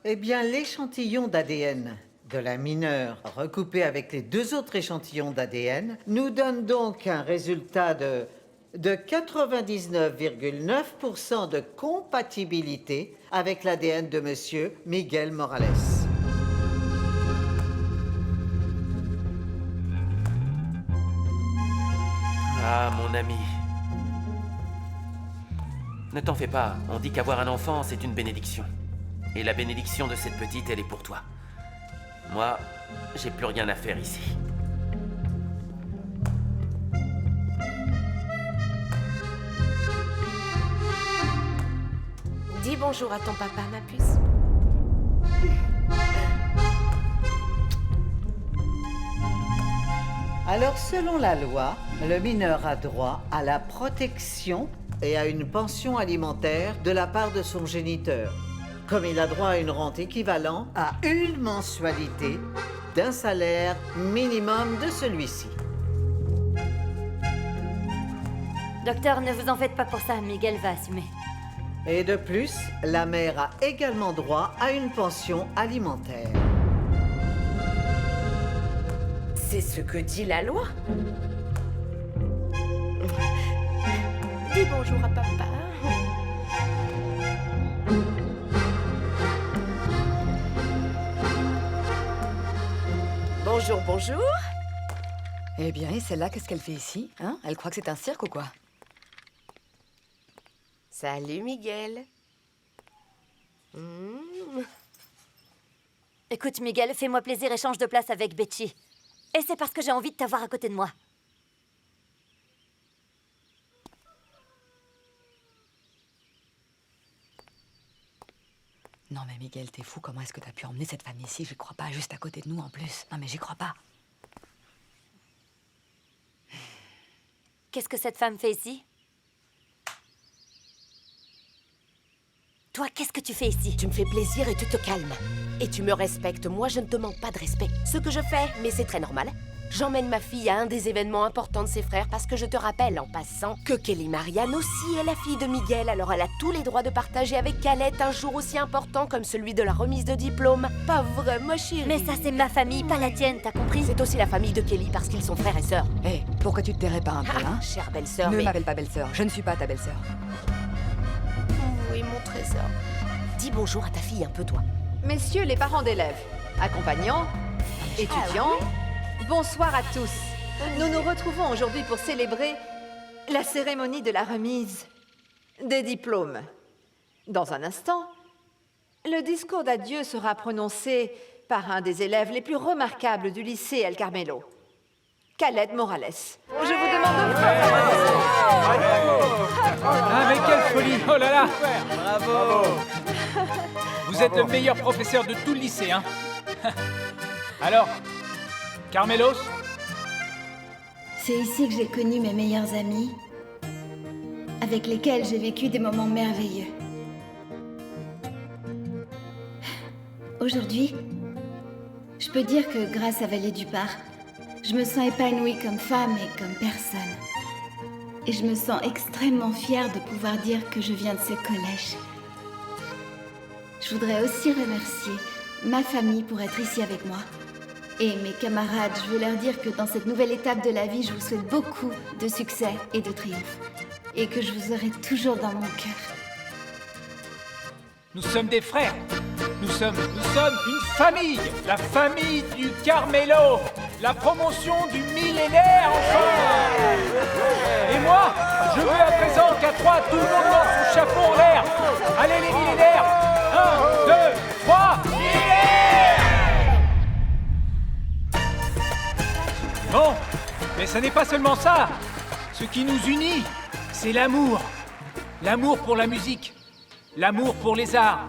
Eh bien, l'échantillon d'ADN de la mineure recoupé avec les 2 autres échantillons d'ADN nous donne donc un résultat de 99,9% de compatibilité avec l'ADN de Monsieur Miguel Morales. Ah, mon ami. Ne t'en fais pas, on dit qu'avoir un enfant, c'est une bénédiction. Et la bénédiction de cette petite, elle est pour toi. Moi, j'ai plus rien à faire ici. Dis bonjour à ton papa, ma puce. Alors, selon la loi, le mineur a droit à la protection et à une pension alimentaire de la part de son géniteur, comme il a droit à une rente équivalente à une mensualité d'un salaire minimum de celui-ci. Docteur, ne vous en faites pas pour ça, Miguel va assumer. Et de plus, la mère a également droit à une pension alimentaire. C'est ce que dit la loi. Dis bonjour à papa. Bonjour, bonjour. Eh bien, et celle-là, qu'est-ce qu'elle fait ici? Hein? Elle croit que c'est un cirque ou quoi? Salut, Miguel. Écoute, Miguel, fais-moi plaisir et change de place avec Betty. Et c'est parce que j'ai envie de t'avoir à côté de moi. Non mais Miguel, t'es fou, comment est-ce que t'as pu emmener cette femme ici? J'y crois pas, juste à côté de nous en plus. Non mais j'y crois pas. Qu'est-ce que cette femme fait ici? Toi, qu'est-ce que tu fais ici? Tu me fais plaisir et tu te calmes. Et tu me respectes. Moi, je ne te manque pas de respect. Ce que je fais, mais c'est très normal. J'emmène ma fille à un des événements importants de ses frères parce que je te rappelle, en passant, que Kelly Marianne aussi est la fille de Miguel. Alors elle a tous les droits de partager avec Calette un jour aussi important comme celui de la remise de diplôme. Pas vrai, ma chérie? Mais ça, c'est ma famille, pas la tienne, t'as compris? C'est aussi la famille de Kelly parce qu'ils sont frères et sœurs. Hé, pourquoi tu te tairais pas un peu, hein? Chère belle-sœur, Ne mais... m'appelle pas belle-sœur, je ne suis pas ta belle-sœur. Oui, mon trésor. Dis bonjour à ta fille un peu, toi. Messieurs les parents d'élèves, accompagnants, étudiants, bonsoir à tous. Nous nous retrouvons aujourd'hui pour célébrer la cérémonie de la remise des diplômes. Dans un instant, le discours d'adieu sera prononcé par un des élèves les plus remarquables du lycée El Carmelo, Khaled Morales. Je vous demande de Ah, mais quelle folie! Oh là là! Bravo! Vous êtes le meilleur professeur de tout le lycée, hein? Alors, Carmelos? C'est ici que j'ai connu mes meilleurs amis, avec lesquels j'ai vécu des moments merveilleux. Aujourd'hui, je peux dire que grâce à Vallée du Par, je me sens épanouie comme femme et comme personne. Et je me sens extrêmement fière de pouvoir dire que je viens de ce collège. Je voudrais aussi remercier ma famille pour être ici avec moi. Et mes camarades, je veux leur dire que dans cette nouvelle étape de la vie, je vous souhaite beaucoup de succès et de triomphe. Et que je vous aurai toujours dans mon cœur. Nous sommes des frères. Nous sommes une famille. La famille du Carmelo. La promotion du millénaire, enfin. Et moi, je veux à présent qu'à 3, tout le monde lance son chapeau en l'air. Allez les millénaires. 1, 2, 3, millénaires. Bon, mais ce n'est pas seulement ça. Ce qui nous unit, c'est l'amour. L'amour pour la musique. L'amour pour les arts.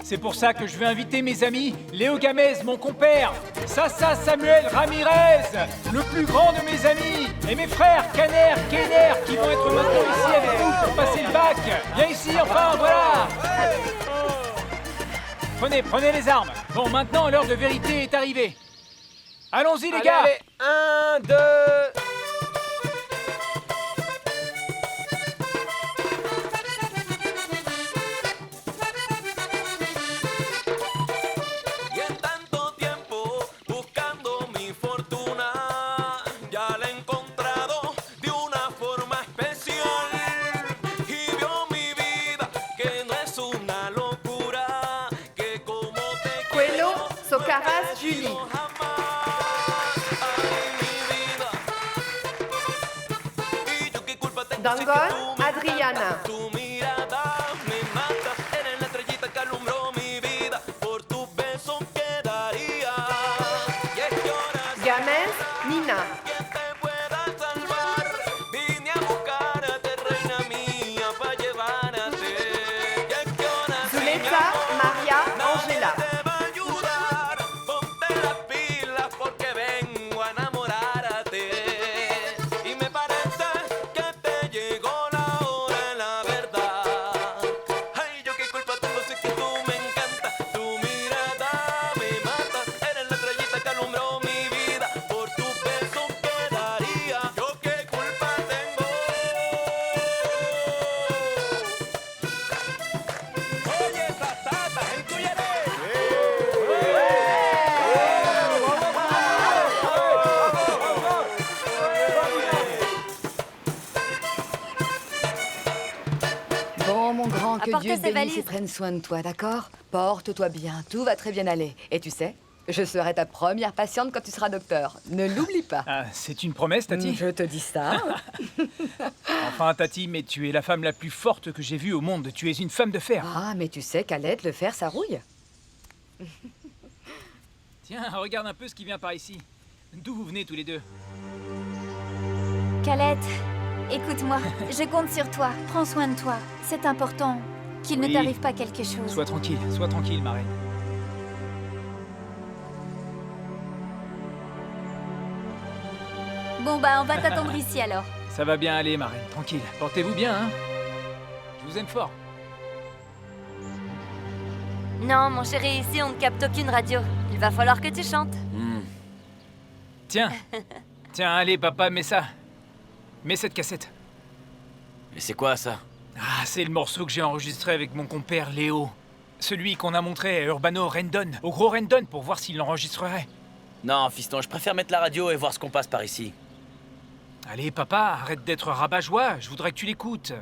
C'est pour ça que je veux inviter mes amis, Léo Gamez, mon compère, Sasa Samuel Ramirez, le plus grand de mes amis, et mes frères Caner, Kenner, qui vont être maintenant ici avec nous pour passer le bac. Viens ici, enfin, voilà. Prenez les armes. Bon, maintenant, l'heure de vérité est arrivée. Allons-y, les gars. Allez, 1, 2... Julie. Dangon, Adriana. Gamez, Nina. Zuleta, Maria, Angela. Bon, mon grand, que Apportez Dieu ces bénisse valises. et prenne soin de toi, d'accord? Porte-toi bien, tout va très bien aller. Et tu sais, je serai ta première patiente quand tu seras docteur. Ne l'oublie pas. Ah, c'est une promesse, Tati? Je te dis ça. Enfin, Tati, mais tu es la femme la plus forte que j'ai vue au monde. Tu es une femme de fer. Ah, mais tu sais qu'à l'aide, le fer, ça rouille. Tiens, regarde un peu ce qui vient par ici. D'où vous venez tous les deux? Calette, écoute-moi, je compte sur toi. Prends soin de toi. C'est important qu'il ne Oui. t'arrive pas quelque chose. Sois tranquille, ma reine. Bon bah, on va t'attendre ici alors. Ça va bien aller, ma reine, tranquille. Portez-vous bien, hein? Je vous aime fort. Non, mon chéri, ici on ne capte aucune radio. Il va falloir que tu chantes. Tiens, allez, papa, mets ça. Mets cette cassette. Mais c'est quoi ça? Ah, c'est le morceau que j'ai enregistré avec mon compère Léo. Celui qu'on a montré à Urbano Rendon, au gros Rendon, pour voir s'il l'enregistrerait. Non, fiston, je préfère mettre la radio et voir ce qu'on passe par ici. Allez, papa, arrête d'être rabat-joie, je voudrais que tu l'écoutes.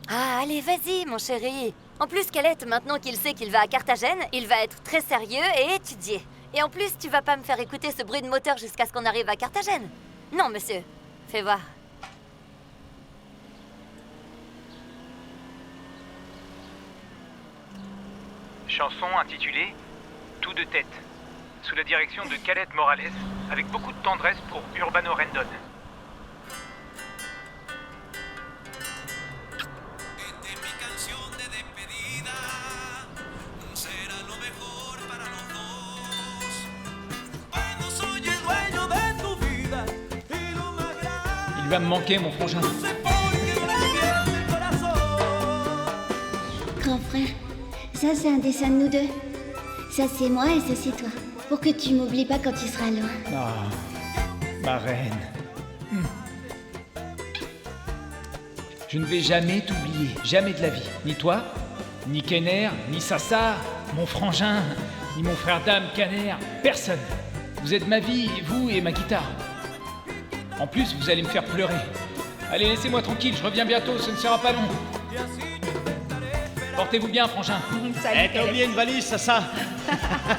Ah, allez, vas-y, mon chéri. En plus, Calette, maintenant qu'il sait qu'il va à Carthagène, il va être très sérieux et étudié. Et en plus, tu vas pas me faire écouter ce bruit de moteur jusqu'à ce qu'on arrive à Carthagène. Non, monsieur. Fais voir. Chanson intitulée Tout de tête, sous la direction de Calette Morales, avec beaucoup de tendresse pour Urbano Rendon. Il va me manquer, mon frangin. Grand frère, ça c'est un dessin de nous deux. Ça c'est moi et ça c'est toi. Pour que tu m'oublies pas quand tu seras loin. Ah, ma reine. Je ne vais jamais t'oublier, jamais de la vie. Ni toi, ni Kenner, ni Sassa, mon frangin, ni mon frère Dame Caner, personne. Vous êtes ma vie, vous et ma guitare. En plus, vous allez me faire pleurer. Allez, laissez-moi tranquille, je reviens bientôt, ce ne sera pas long. Portez-vous bien, frangin. T'as oublié une valise, ça.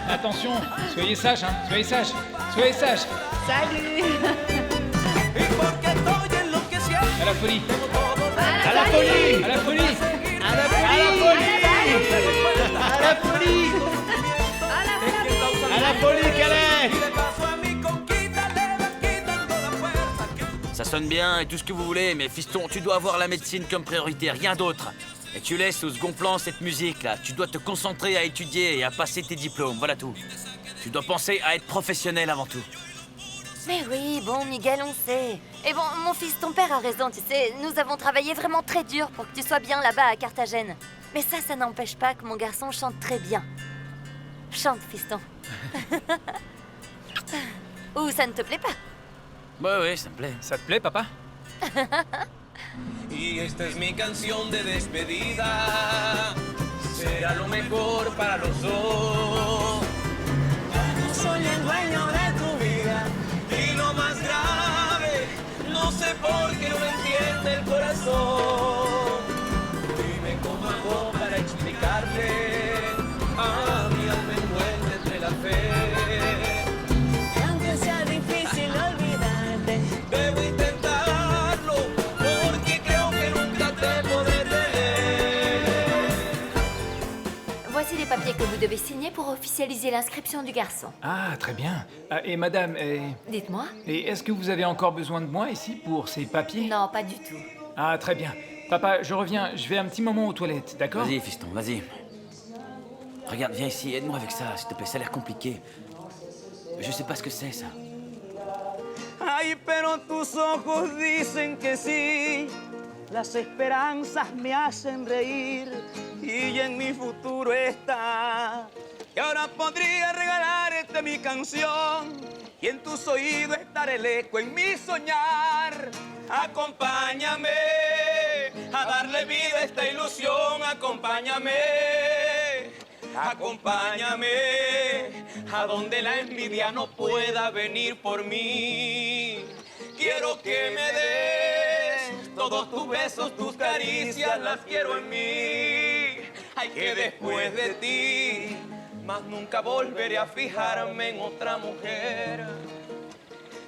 Attention, soyez sage, hein, soyez sage, soyez sage. Salut. À la folie. À la folie. À la folie. À la folie. À la folie. À la folie, Calais. Ça sonne bien et tout ce que vous voulez, mais fiston, tu dois avoir la médecine comme priorité, rien d'autre. Et tu laisses au second plan cette musique-là. Tu dois te concentrer à étudier et à passer tes diplômes, voilà tout. Tu dois penser à être professionnel avant tout. Mais oui, bon, Miguel, on sait. Et bon, mon fils, ton père a raison, tu sais. Nous avons travaillé vraiment très dur pour que tu sois bien là-bas à Carthagène. Mais ça n'empêche pas que mon garçon chante très bien. Chante, fiston. Ou ça ne te plaît pas? Ouais, ça me plaît. Ça te plaît, papa? Y esta es mi canción de despedida. Será lo mejor para los dos. No soy el dueño de tu vida. Y lo más grave, no sé por qué no entiende el corazón. Dime cómo hago para explicarte a mi alma envuelta entre la fe. devez signer pour officialiser l'inscription du garçon. Ah, très bien. Ah, et madame, Dites-moi. et est-ce que vous avez encore besoin de moi ici pour ces papiers? Non, pas du tout. Ah, très bien. Papa, je reviens. Je vais un petit moment aux toilettes, d'accord? Vas-y, fiston, vas-y. Regarde, viens ici, aide-moi avec ça, s'il te plaît, ça a l'air compliqué. Je sais pas ce que c'est, ça. Ay, pero tus ojos dicen que sí. Las esperanzas me hacen reír y en mi futuro está. Y ahora podría regalarte mi canción y en tus oídos estar el eco en mi soñar. Acompáñame a darle vida a esta ilusión, acompáñame. Acompáñame a donde la envidia no pueda venir por mí. Quiero que me des todos tus besos, tus caricias, las quiero en mí. Ay, que después de ti, más nunca volveré a fijarme en otra mujer.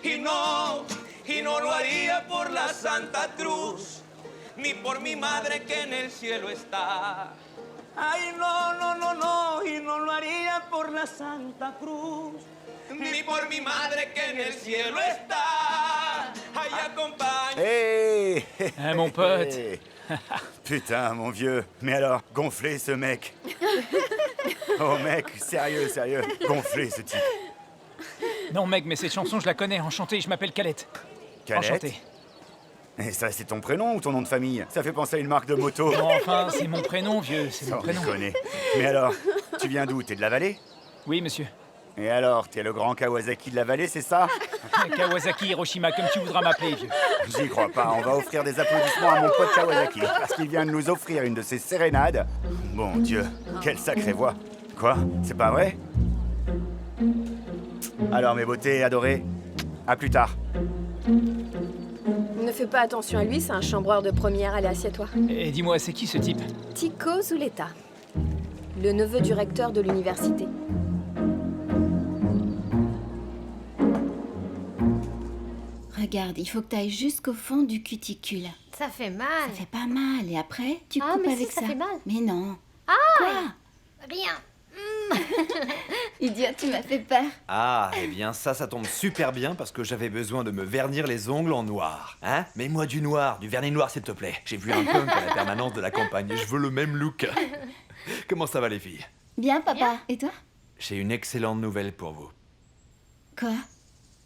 Y no lo haría por la Santa Cruz, ni por mi madre que en el cielo está. Ay, no, y no lo haría por la Santa Cruz, ni por mi madre que en el cielo está. Ay, acompagne. Hey Hein, mon pote. Hey. Putain, mon vieux. Mais alors, gonflé ce mec. Oh mec, sérieux, gonflé ce type. Non, mec, mais cette chanson, je la connais. Enchanté, je m'appelle Calette. Calette? Enchanté. Et ça, c'est ton prénom ou ton nom de famille? Ça fait penser à une marque de moto. Non, enfin, c'est mon prénom, vieux, c'est mon Sans prénom. déconner. Mais alors, tu viens d'où? T'es de la vallée? Oui, monsieur. Et alors, t'es le grand Kawasaki de la vallée, c'est ça? Kawasaki Hiroshima, comme tu voudras m'appeler, vieux. J'y crois pas, on va offrir des applaudissements à mon pote Kawasaki, parce qu'il vient de nous offrir une de ses sérénades. Bon Dieu, quelle sacrée voix. Quoi? C'est pas vrai? Alors mes beautés adorées, à plus tard. Ne fais pas attention à lui, c'est un chambreur de première. Allez, assieds-toi. Et dis-moi, c'est qui ce type? Tico Zuleta, le neveu du recteur de l'université. Regarde, il faut que tu ailles jusqu'au fond du cuticule. Ça fait mal. Ça fait pas mal. Et après, tu Ah, coupes mais avec si, ça fait mal. Mais non. Ah! Quoi? Rien. Idiot, tu m'as fait peur. Ah, eh bien ça tombe super bien parce que j'avais besoin de me vernir les ongles en noir. Hein? Mets-moi du noir, du vernis noir s'il te plaît. J'ai vu un punk à la permanence de la campagne et je veux le même look. Comment ça va les filles? Bien, papa. Et toi? J'ai une excellente nouvelle pour vous. Quoi?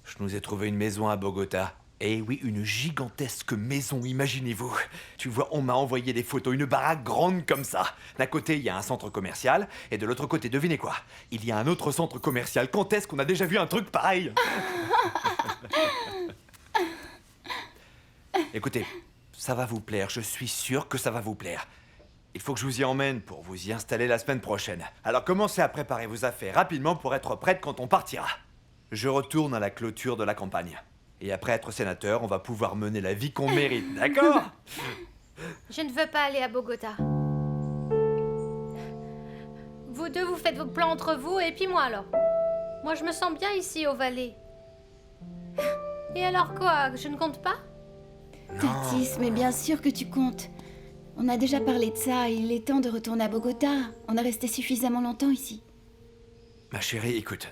Je nous ai trouvé une maison à Bogota. Eh oui, une gigantesque maison, imaginez-vous. Tu vois, on m'a envoyé des photos, une baraque grande comme ça. D'un côté, il y a un centre commercial, et de l'autre côté, devinez quoi? Il y a un autre centre commercial. Quand est-ce qu'on a déjà vu un truc pareil? Écoutez, ça va vous plaire, je suis sûr que ça va vous plaire. Il faut que je vous y emmène pour vous y installer la semaine prochaine. Alors commencez à préparer vos affaires rapidement pour être prête quand on partira. Je retourne à la clôture de la campagne. Et après être sénateur, on va pouvoir mener la vie qu'on mérite, d'accord? Je ne veux pas aller à Bogota. Vous deux, vous faites vos plans entre vous, et puis moi alors. Moi, je me sens bien ici, au Valais. Et alors quoi? Je ne compte pas? Tatis, mais bien sûr que tu comptes. On a déjà parlé de ça, il est temps de retourner à Bogota. On est resté suffisamment longtemps ici. Ma chérie, écoute.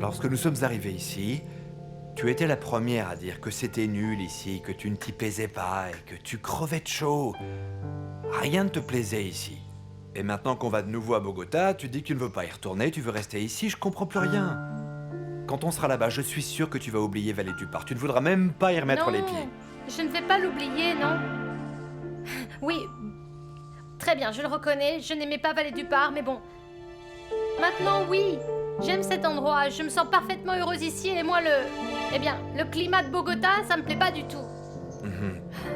Lorsque nous sommes arrivés ici, tu étais la première à dire que c'était nul ici, que tu ne t'y plaisais pas et que tu crevais de chaud. Rien ne te plaisait ici. Et maintenant qu'on va de nouveau à Bogota, tu dis que tu ne veux pas y retourner, tu veux rester ici, je comprends plus rien. Quand on sera là-bas, je suis sûr que tu vas oublier Vallée du Parc. Tu ne voudras même pas y remettre Non, les pieds. je ne vais pas l'oublier, non. Oui, très bien, je le reconnais, je n'aimais pas Vallée du Parc, mais bon. Maintenant, oui, j'aime cet endroit, je me sens parfaitement heureuse ici, et moi, le climat de Bogota, ça me plaît pas du tout.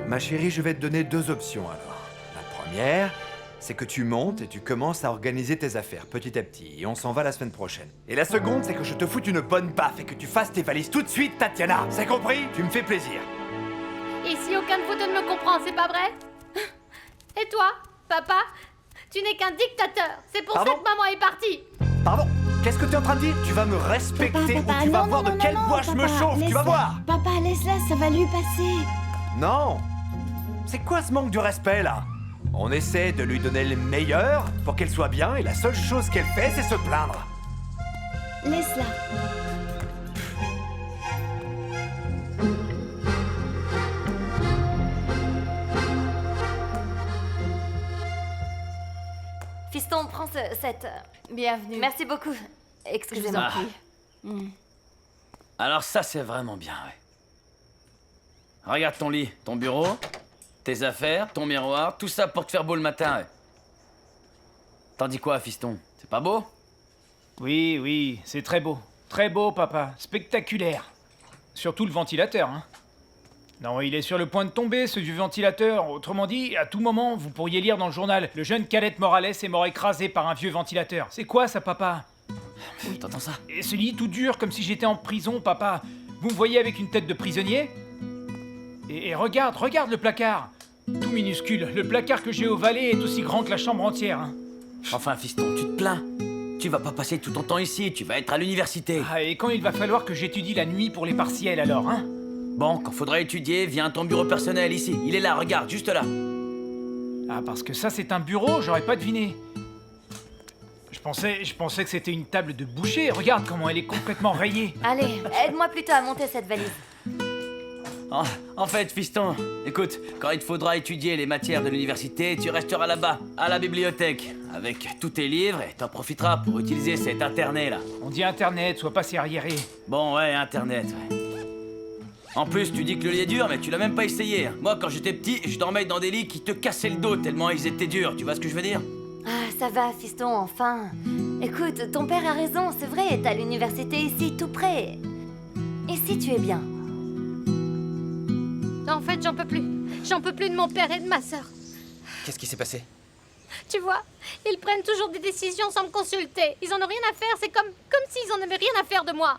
Ma chérie, je vais te donner deux options alors. La première, c'est que tu montes et tu commences à organiser tes affaires petit à petit, et on s'en va la semaine prochaine. Et la seconde, c'est que je te foute une bonne baffe et que tu fasses tes valises tout de suite, Tatiana. C'est compris? Tu me fais plaisir. Et si aucun de vous deux ne me comprend, c'est pas vrai? Et toi, papa? Tu n'es qu'un dictateur, c'est pour ça que maman est partie. Pardon? Qu'est-ce que tu es en train de dire? Tu vas me respecter ou tu vas voir de quel bois je me chauffe, tu vas voir! Papa, laisse-la, ça va lui passer. Non! C'est quoi ce manque de respect, là? On essaie de lui donner le meilleur pour qu'elle soit bien et la seule chose qu'elle fait, c'est se plaindre. Laisse-la. Fiston, prends cette... Bienvenue. Merci beaucoup. Excusez-moi. Alors ça, c'est vraiment bien, ouais. Regarde ton lit, ton bureau, tes affaires, ton miroir, tout ça pour te faire beau le matin, ouais. T'en dis quoi, fiston? C'est pas beau? Oui, oui, c'est très beau. Très beau, papa. Spectaculaire. Surtout le ventilateur, hein. Non, il est sur le point de tomber, ce vieux ventilateur. Autrement dit, à tout moment, vous pourriez lire dans le journal « Le jeune Calette Morales est mort écrasé par un vieux ventilateur ». C'est quoi ça, papa? Oui, t'entends ça? Et ce lit tout dur, comme si j'étais en prison, papa. Vous me voyez avec une tête de prisonnier? Et regarde le placard. Tout minuscule. Le placard que j'ai au valet est aussi grand que la chambre entière, hein. Enfin, fiston, tu te plains? Tu vas pas passer tout ton temps ici, tu vas être à l'université. Ah, et quand il va falloir que j'étudie la nuit pour les partiels, alors, hein? Bon, quand faudra étudier, viens à ton bureau personnel ici. Il est là, regarde, juste là. Ah, parce que ça, c'est un bureau, j'aurais pas deviné. Je pensais que c'était une table de boucher. Regarde comment elle est complètement rayée. Allez, aide-moi plutôt à monter cette valise. En fait, fiston, écoute, quand il te faudra étudier les matières de l'université, tu resteras là-bas, à la bibliothèque, avec tous tes livres, et t'en profiteras pour utiliser cet internet-là. On dit internet, sois pas si arriéré. Bon, ouais, internet, ouais. En plus, tu dis que le lit est dur, mais tu l'as même pas essayé. Moi, quand j'étais petit, je dormais dans des lits qui te cassaient le dos tellement ils étaient durs, tu vois ce que je veux dire? Ah, ça va, fiston, enfin. Écoute, ton père a raison, c'est vrai, t'as l'université ici, tout près. Ici, tu es bien. En fait, j'en peux plus. J'en peux plus de mon père et de ma sœur. Qu'est-ce qui s'est passé? Tu vois, ils prennent toujours des décisions sans me consulter. Ils en ont rien à faire, c'est comme s'ils en avaient rien à faire de moi.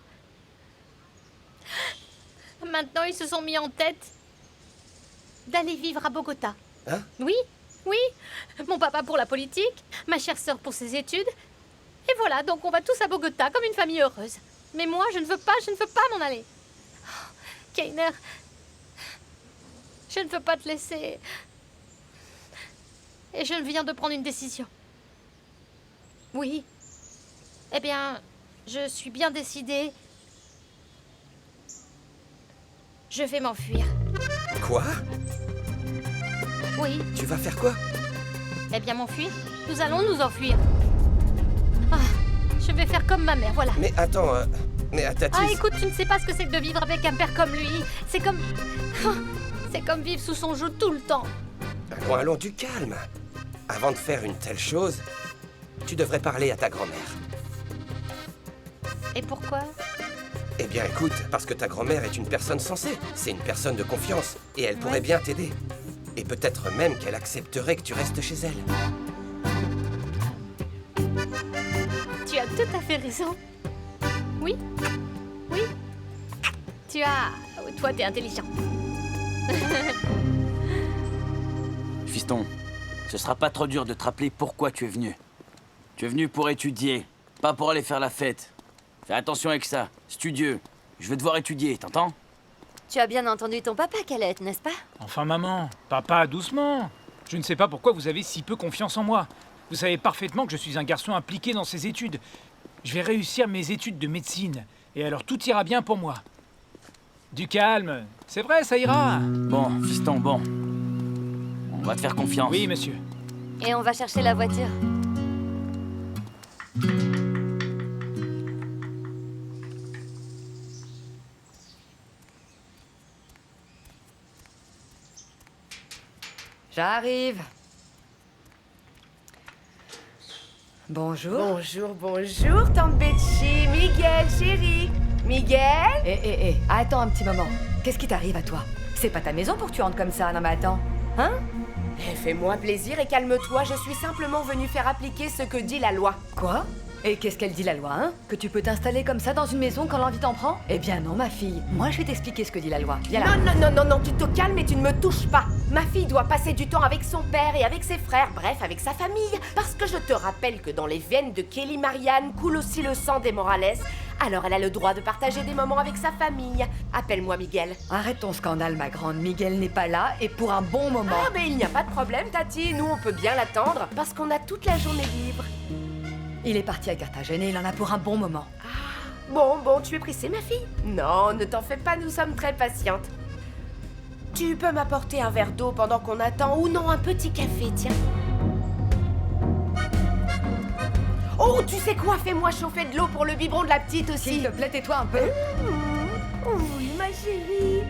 Maintenant, ils se sont mis en tête d'aller vivre à Bogota. Hein? Oui. Mon papa pour la politique, ma chère sœur pour ses études. Et voilà, donc on va tous à Bogota comme une famille heureuse. Mais moi, je ne veux pas m'en aller. Oh, Keiner, je ne veux pas te laisser. Et je viens de prendre une décision. Oui. Eh bien, je suis bien décidée. Je vais m'enfuir. Quoi? Oui. Tu vas faire quoi? Eh bien, m'enfuir. Nous allons nous enfuir. Ah, je vais faire comme ma mère, voilà. Mais attends, mais Atatis... Ah, écoute, tu ne sais pas ce que c'est que de vivre avec un père comme lui. C'est comme... C'est comme vivre sous son joug tout le temps. Allons, du calme. Avant de faire une telle chose, tu devrais parler à ta grand-mère. Et pourquoi? Eh bien, écoute, parce que ta grand-mère est une personne sensée. C'est une personne de confiance, et elle pourrait bien t'aider. Et peut-être même qu'elle accepterait que tu restes chez elle. Tu as tout à fait raison. Oui. Toi, t'es intelligent. Fiston, ce sera pas trop dur de te rappeler pourquoi tu es venu. Tu es venu pour étudier, pas pour aller faire la fête. Fais attention avec ça, studieux. Je vais devoir étudier, t'entends? Tu as bien entendu ton papa, Calette, n'est-ce pas? Enfin, maman, papa, doucement. Je ne sais pas pourquoi vous avez si peu confiance en moi. Vous savez parfaitement que je suis un garçon impliqué dans ses études. Je vais réussir mes études de médecine, et alors tout ira bien pour moi. Du calme, c'est vrai, ça ira. Bon, fiston, bon. On va te faire confiance. Oui, monsieur. Et on va chercher la voiture. J'arrive. Bonjour. Bonjour, tante Betchy, Miguel, chérie. Miguel? Attends un petit moment. Qu'est-ce qui t'arrive à toi? C'est pas ta maison pour que tu rentres comme ça, non mais attends. Hein? Fais-moi plaisir et calme-toi, je suis simplement venue faire appliquer ce que dit la loi. Quoi? Et qu'est-ce qu'elle dit la loi, hein? Que tu peux t'installer comme ça dans une maison quand l'envie t'en prend? Eh bien non, ma fille. Moi, je vais t'expliquer ce que dit la loi. Viens là. Non, tu te calmes et tu ne me touches pas. Ma fille doit passer du temps avec son père et avec ses frères, bref, avec sa famille. Parce que je te rappelle que dans les veines de Kelly Marianne coule aussi le sang des Morales, Alors elle a le droit de partager des moments avec sa famille. Appelle-moi Miguel. Arrête ton scandale, ma grande. Miguel n'est pas là et pour un bon moment. Ah, mais il n'y a pas de problème, Tati. Nous, on peut bien l'attendre parce qu'on a toute la journée libre. Il est parti à Carthagène et il en a pour un bon moment. Bon, tu es pressée, ma fille? Non, ne t'en fais pas, nous sommes très patientes. Tu peux m'apporter un verre d'eau pendant qu'on attend ou non, un petit café, tiens. Oh, tu sais quoi? Fais-moi chauffer de l'eau pour le biberon de la petite aussi. S'il te plaît, tais-toi un peu. Oui, ma chérie.